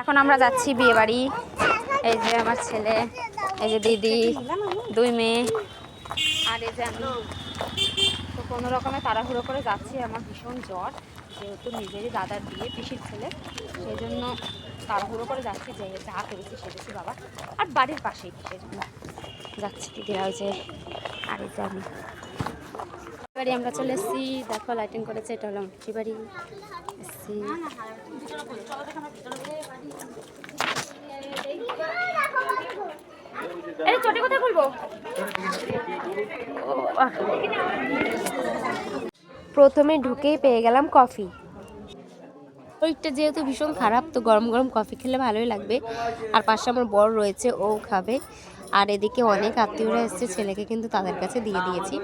এখন আমরা যাচ্ছি বিয়ে বাড়ি। এই যে আমার ছেলে, এই যে দিদি, 2 মেয়ে, আর এই যে আমি। তো কোনো রকমে তাড়াহুড়ো করে যাচ্ছি। আমার ভীষণ জ্বর, যেহেতু নিজেরই দাদার বিয়ে, পিসির ছেলে, সেই জন্য তাড়াহুড়ো করে যাচ্ছি। যে যা করেছি সেরেছি বাবা, আর বাড়ির পাশেই, সেই জন্য যাচ্ছি। দিদিরা ওই যে, আর এই যে আমি। বাড়ি আমরা চলে এসেছি, দেখো লাইটিং করেছে, এটা হলো মুখি বাড়ি এসেছি। প্রথমে ঢুকেই পেয়ে গেলাম কফি। ওইটা যেহেতু ভীষণ খারাপ, তো গরম গরম কফি খেলে ভালোই লাগবে। আর পাশে আমার বর রয়েছে, ও খাবে। আর এদিকে অনেক আত্মীয়রা এসছে, ছেলেকে কিন্তু তাদের কাছে দিয়ে দিয়েছি।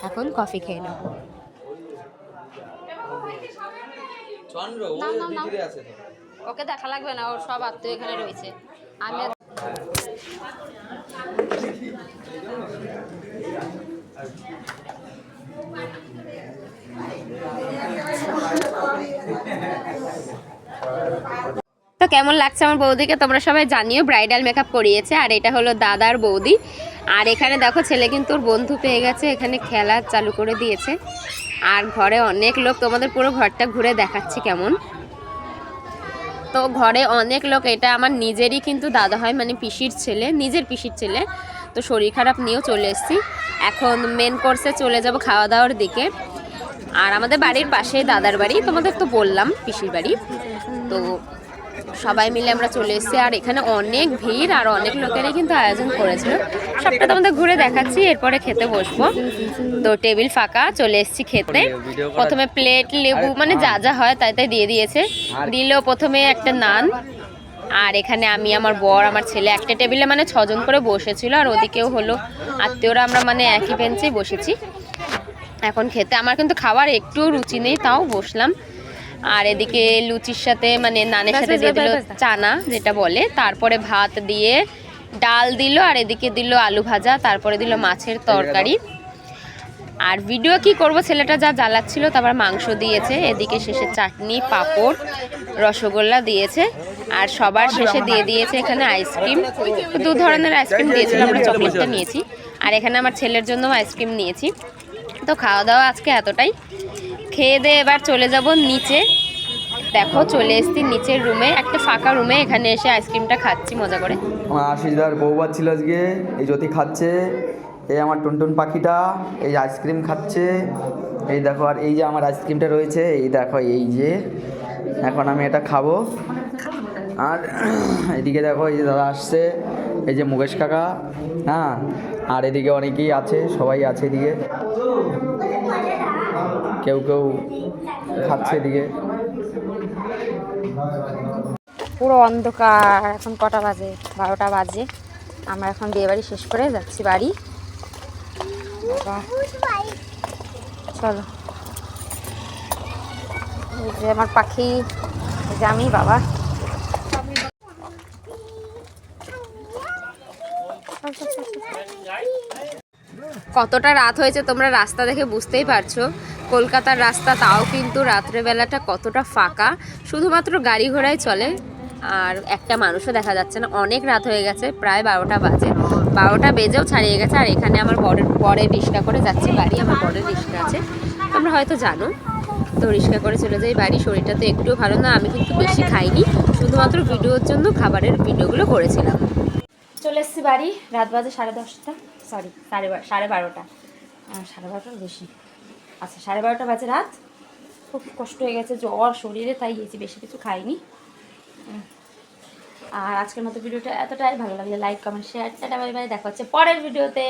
এখন কফি খেয়ে নেব। ওকে দেখা লাগবে না, ওর সব আত্মীয় এখানে রয়েছে। আমি তো কেমন লাগছে আমার বৌদিকে তোমরা সবাই জানিও। ব্রাইডাল মেকআপ করিয়েছে, আর এটা হলো দাদার বৌদি। আর এখানে দেখো ছেলে কিন্তু ওর বন্ধু পেয়ে গেছে, এখানে খেলা চালু করে দিয়েছে। আর ঘরে অনেক লোক, তোমাদের পুরো ঘরটা ঘুরে দেখাচ্ছি কেমন। তো ঘরে অনেক লোক, এটা আমার নিজেরই কিন্তু দাদা হয়, মানে পিসির ছেলে, নিজের পিসির ছেলে। তো শরীর খারাপ নিয়েও চলে এসেছি। এখন মেন কোর্সে চলে যাব খাওয়া দাওয়ার দিকে। আর আমাদের বাড়ির পাশেই দাদার বাড়ি, তোমাদের তো বললাম পিসির বাড়ি। তো সবাই মিলে আমরা চলে এসেছি। আর এখানে অনেক ভিড়, আর অনেক লোকেরই কিন্তু আয়োজন করেছিল। সবটা তোমাদের ঘুরে দেখাচ্ছি, এরপরে খেতে বসবো। তো টেবিল ফাঁকা, চলে এসেছি খেতে। প্রথমে প্লেট, লেবু, মানে যা যা হয় তাই তাই দিয়ে দিয়েছে। দিল প্রথমে একটা নান। আর এখানে আমি, আমার বর, আমার ছেলে একটা টেবিলে মানে 6 জন করে বসেছিল। আর ওদিকেও হলো আত্মীয়রা, আমরা মানে একই বেঞ্চেই বসেছি। এখন খেতে আমার কিন্তু খাওয়ার একটু রুচি নেই, তাও বসলাম। আর এদিকে লুচির সাথে, মানে নানের সাথে দিয়ে দিল চানা যেটা বলে, তারপরে ভাত দিয়ে ডাল দিল, আর এদিকে দিল আলু ভাজা, তারপরে দিল মাছের তরকারি। আর ভিডিও কি করব, ছেলেটা যা জ্বালাচ্ছিল। তারপর মাংস দিয়েছে, এদিকে শেষে চাটনি, পাঁপড়, রসগোল্লা দিয়েছে। আর সবার শেষে দিয়ে দিয়েছে এখানে আইসক্রিম। 2 ধরনের আইসক্রিম দিয়েছিল, আমরা চকলেটটা নিয়েছি। আর এখানে আমার ছেলের জন্য আইসক্রিম নিয়েছি। তো খাওয়া দাওয়া আজকে এতটাই। খেয়ে দিয়ে এবার চলে যাব নিচে। দেখো চলে এসেছি নিচের রুমে, একটা ফাঁকা রুমে। এখানে এসে আইসক্রিমটা খাচ্ছি মজা করে। আমার আশিসদার বউবার ছিল আজকে, এই জ্যোতি খাচ্ছে। এই আমার টুনটুন পাখিটা এই আইসক্রিম খাচ্ছে, এই দেখো। আর এই যে আমার আইসক্রিমটা রয়েছে, এই দেখো, এই যে এখন আমি এটা খাবো। আর এদিকে দেখো, এই যে দাদা আসছে, এই যে মুকেশ কাকা, হ্যাঁ। আর এদিকে অনেকেই আছে, সবাই আছে এদিকে, কেউ কেউ খাচ্ছে এদিকে। পুরো অন্ধকার। এখন কটা বাজে? 12টা বাজে। আমরা এখন বিয়ে বাড়ি শেষ করে যাচ্ছি বাড়ি। চলো। এই যে আমার পাখি, এই যে আমি, বাবা। কতটা রাত হয়েছে তোমরা রাস্তা দেখে বুঝতেই পারছো। কলকাতার রাস্তা, তাও কিন্তু রাত্রেবেলাটা কতটা ফাঁকা, শুধুমাত্র গাড়ি ঘোড়াই চলে। আর একটা মানুষও দেখা যাচ্ছে না। অনেক রাত হয়ে গেছে, প্রায় 12টা বাজে। 12টা বেজেও ছাড়িয়ে গেছে। আর এখানে আমার বরের রিক্সা করে যাচ্ছি বাড়ি। আমার বরের রিক্সা আছে, তোমরা হয়তো জানো। তো রিক্সা করে চলে যাই বাড়ি। শরীরটা তো একটুও ভালো না, আমি কিন্তু বেশি খাইনি, শুধুমাত্র ভিডিওর জন্য খাবারের ভিডিওগুলো করেছিলাম। চলে এসেছি বাড়ি। রাত বাজে 10:30, সরি 12:30, 12:30। 12:30 বেশি, আচ্ছা 12:30 বাজে রাত। খুব কষ্ট হয়ে গেছে, জ্বর শরীরে, তাই গেছি, বেশি কিছু খাইনি। আর আজকের মতো ভিডিওটা এতটাই। ভালো লাগলে like, comment, share. Tata, bye bye. দেখা হচ্ছে পরের ভিডিওতে।